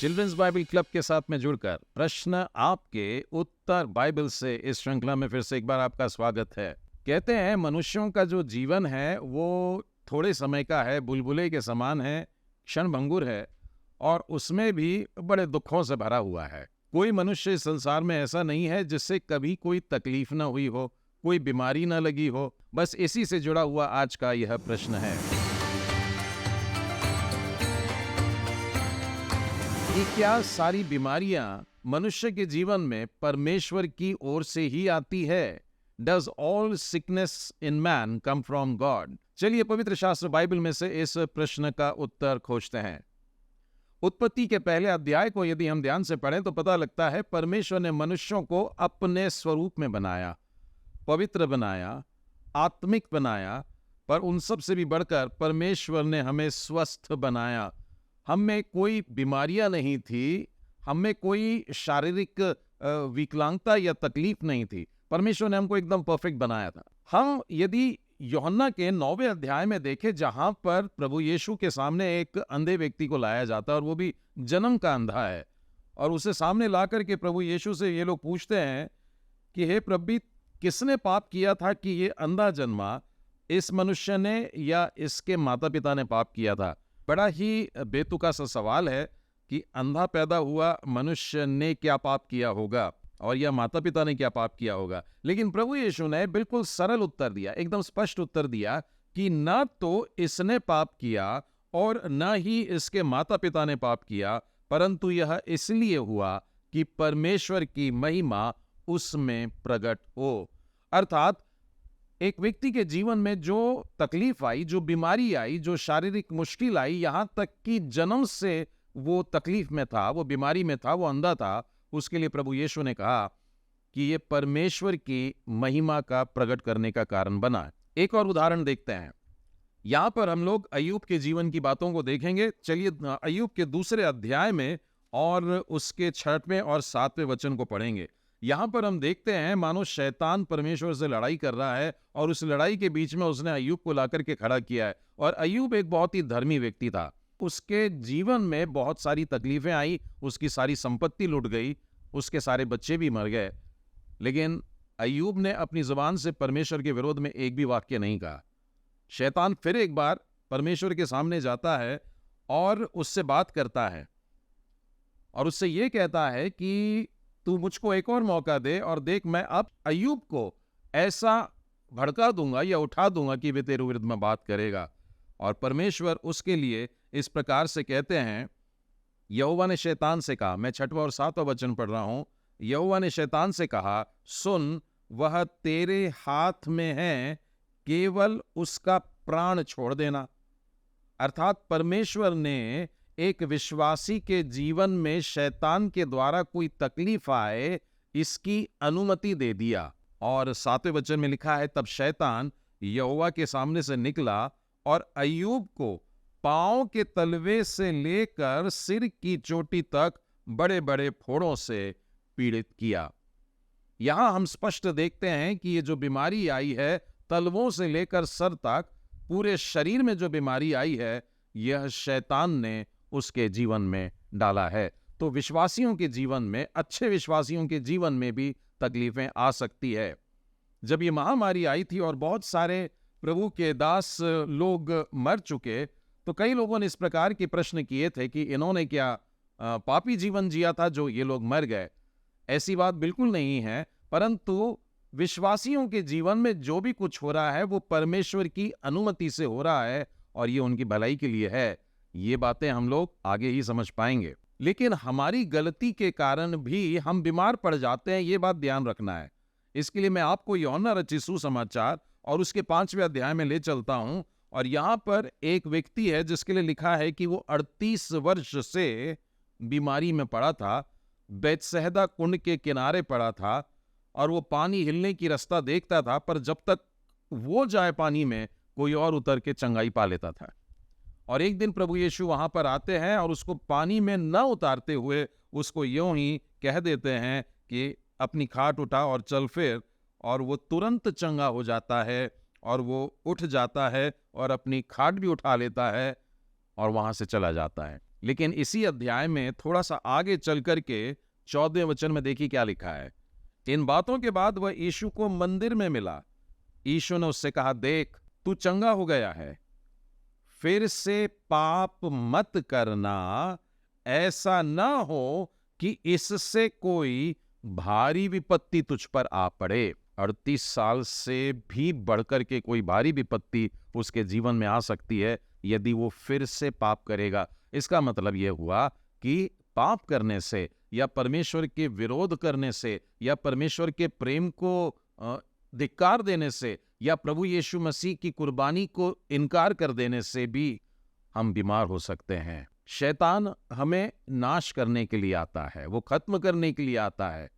Children's Bible club के साथ में जुड़कर प्रश्न आपके उत्तर बाइबल से इस श्रृंखला में फिर से एक बार आपका स्वागत है। कहते हैं मनुष्यों का जो जीवन है वो थोड़े समय का है, बुलबुले के समान है, क्षणभंगुर है और उसमें भी बड़े दुखों से भरा हुआ है। कोई मनुष्य इस संसार में ऐसा नहीं है जिससे कभी कोई तकलीफ न हुई हो, कोई बीमारी न लगी हो। बस इसी से जुड़ा हुआ आज का यह प्रश्न है कि क्या सारी बीमारियां मनुष्य के जीवन में परमेश्वर की ओर से ही आती है? Does all sickness in man come from God? चलिए पवित्र शास्त्र बाइबल में से इस प्रश्न का उत्तर खोजते हैं। उत्पत्ति के पहले अध्याय को यदि हम ध्यान से पढ़ें तो पता लगता है परमेश्वर ने मनुष्यों को अपने स्वरूप में बनाया, पवित्र बनाया, आत्मिक बनाया, पर उन सब से भी बढ़कर परमेश्वर ने हमें स्वस्थ बनाया। हम में कोई बीमारियां नहीं थी, हम में कोई शारीरिक विकलांगता या तकलीफ नहीं थी। परमेश्वर ने हमको एकदम परफेक्ट बनाया था। हम यदि यूहन्ना के 9वें अध्याय में देखें जहां पर प्रभु यीशु के सामने एक अंधे व्यक्ति को लाया जाता है और वो भी जन्म का अंधा है, और उसे सामने ला करके प्रभु यीशु से ये लोग पूछते हैं कि हे प्रभु, किसने पाप किया था कि ये अंधा जन्मा, इस मनुष्य ने या इसके माता पिता ने पाप किया था? बड़ा ही बेतुका सा सवाल है कि अंधा पैदा हुआ मनुष्य ने क्या पाप किया होगा और या माता पिता ने क्या पाप किया होगा। लेकिन प्रभु यीशु ने बिल्कुल सरल उत्तर दिया, एकदम स्पष्ट उत्तर दिया कि न तो इसने पाप किया और न ही इसके माता पिता ने पाप किया, परंतु यह इसलिए हुआ कि परमेश्वर की महिमा उसमें प्रकट हो। अर्थात एक व्यक्ति के जीवन में जो तकलीफ आई, जो बीमारी आई, जो शारीरिक मुश्किल आई, यहां तक कि जन्म से वो तकलीफ में था, वो बीमारी में था, वो अंधा था, उसके लिए प्रभु यीशु ने कहा कि ये परमेश्वर की महिमा का प्रकट करने का कारण बना है। एक और उदाहरण देखते हैं। यहां पर हम लोग अय्यूब के जीवन की बातों को देखेंगे। चलिए अय्यूब के 2 अध्याय में और उसके 6वें और 7वें वचन को पढ़ेंगे। यहां पर हम देखते हैं मानो शैतान परमेश्वर से लड़ाई कर रहा है और उस लड़ाई के बीच में उसने अय्यूब को लाकर के खड़ा किया है। और अय्यूब एक बहुत ही धर्मी व्यक्ति था। उसके जीवन में बहुत सारी तकलीफें आई, उसकी सारी संपत्ति लुट गई, उसके सारे बच्चे भी मर गए, लेकिन अय्यूब ने अपनी जुबान से परमेश्वर के विरोध में एक भी वाक्य नहीं कहा। शैतान फिर एक बार परमेश्वर के सामने जाता है और उससे बात करता है और उससे यह कहता है कि तू मुझको एक और मौका दे और देख, मैं अब अय्यूब को ऐसा भड़का दूंगा या उठा दूंगा कि वे तेरे विरुद्ध में बात करेगा। और परमेश्वर उसके लिए इस प्रकार से कहते हैं, यहोवा ने शैतान से कहा, मैं 6वां और 7वां वचन पढ़ रहा हूं। यहोवा ने शैतान से कहा, सुन, वह तेरे हाथ में है, केवल उसका प्राण छोड़ देना। अर्थात परमेश्वर ने एक विश्वासी के जीवन में शैतान के द्वारा कोई तकलीफ आए, इसकी अनुमति दे दिया। और 7वें वचन में लिखा है, तब शैतान यहोवा के सामने से निकला और अय्यूब को पांव के तलवे से लेकर सिर की चोटी तक बड़े बड़े फोड़ों से पीड़ित किया। यहां हम स्पष्ट देखते हैं कि ये जो बीमारी आई है, तलवों से लेकर सर तक पूरे शरीर में जो बीमारी आई है, यह शैतान ने उसके जीवन में डाला है। तो विश्वासियों के जीवन में, अच्छे विश्वासियों के जीवन में भी तकलीफें आ सकती है। जब ये महामारी आई थी और बहुत सारे प्रभु के दास लोग मर चुके, तो कई लोगों ने इस प्रकार के प्रश्न किए थे कि इन्होंने क्या पापी जीवन जिया था जो ये लोग मर गए। ऐसी बात बिल्कुल नहीं है, परंतु विश्वासियों के जीवन में जो भी कुछ हो रहा है वो परमेश्वर की अनुमति से हो रहा है और ये उनकी भलाई के लिए है। ये बातें हम लोग आगे ही समझ पाएंगे। लेकिन हमारी गलती के कारण भी हम बीमार पड़ जाते हैं, ये बात ध्यान रखना है। इसके लिए मैं आपको यूहन्ना रचित सुसमाचार और उसके 5वें अध्याय में ले चलता हूं। और यहां पर एक व्यक्ति है जिसके लिए लिखा है कि वो 38 वर्ष से बीमारी में पड़ा था, बेतसहदा कुंड के किनारे पड़ा था और वो पानी हिलने की रास्ता देखता था, पर जब तक वो जाए पानी में, कोई और उतर के चंगाई पा लेता था। और एक दिन प्रभु यीशु वहां पर आते हैं और उसको पानी में न उतारते हुए उसको यूं ही कह देते हैं कि अपनी खाट उठा और चल फिर, और वो तुरंत चंगा हो जाता है और वो उठ जाता है और अपनी खाट भी उठा लेता है और वहां से चला जाता है। लेकिन इसी अध्याय में थोड़ा सा आगे चल करके 14वें वचन में देखिए क्या लिखा है। इन बातों के बाद वह यीशु को मंदिर में मिला। यीशु ने उससे कहा, देख, तू चंगा हो गया है, फिर से पाप मत करना, ऐसा ना हो कि इससे कोई भारी विपत्ति तुझ पर आ पड़े। 38 साल से भी बढ़कर के कोई भारी विपत्ति उसके जीवन में आ सकती है यदि वो फिर से पाप करेगा। इसका मतलब यह हुआ कि पाप करने से या परमेश्वर के विरोध करने से या परमेश्वर के प्रेम को धिक्कार देने से या प्रभु यीशु मसीह की कुर्बानी को इनकार कर देने से भी हम बीमार हो सकते हैं। शैतान हमें नाश करने के लिए आता है, वो खत्म करने के लिए आता है,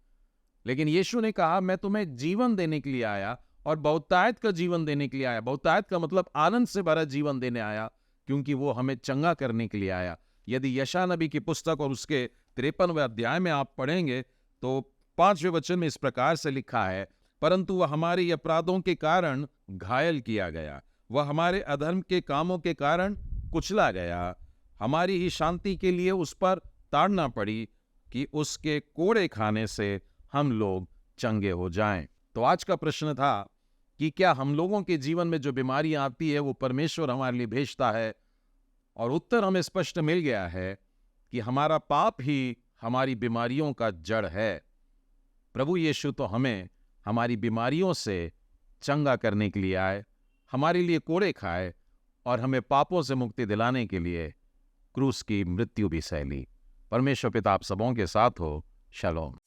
लेकिन यीशु ने कहा, मैं तुम्हें जीवन देने के लिए आया और बहुतायत का जीवन देने के लिए आया। बहुतायत का मतलब आनंद से भरा जीवन देने आया, क्योंकि वो हमें चंगा करने के लिए आया। यदि यशायाह नबी की पुस्तक और उसके 53वें अध्याय में आप पढ़ेंगे तो 5वें वचन में इस प्रकार से लिखा है, परंतु वह हमारे अपराधों के कारण घायल किया गया, वह हमारे अधर्म के कामों के कारण कुचला गया, हमारी ही शांति के लिए उस पर ताड़ना पड़ी कि उसके कोड़े खाने से हम लोग चंगे हो जाएं। तो आज का प्रश्न था कि क्या हम लोगों के जीवन में जो बीमारियां आती है वो परमेश्वर हमारे लिए भेजता है? और उत्तर हमें स्पष्ट मिल गया है कि हमारा पाप ही हमारी बीमारियों का जड़ है। प्रभु यीशु तो हमें हमारी बीमारियों से चंगा करने के लिए आए, हमारे लिए कोड़े खाए और हमें पापों से मुक्ति दिलाने के लिए क्रूस की मृत्यु भी सह ली। परमेश्वर पिता आप सबों के साथ हो। शालोम।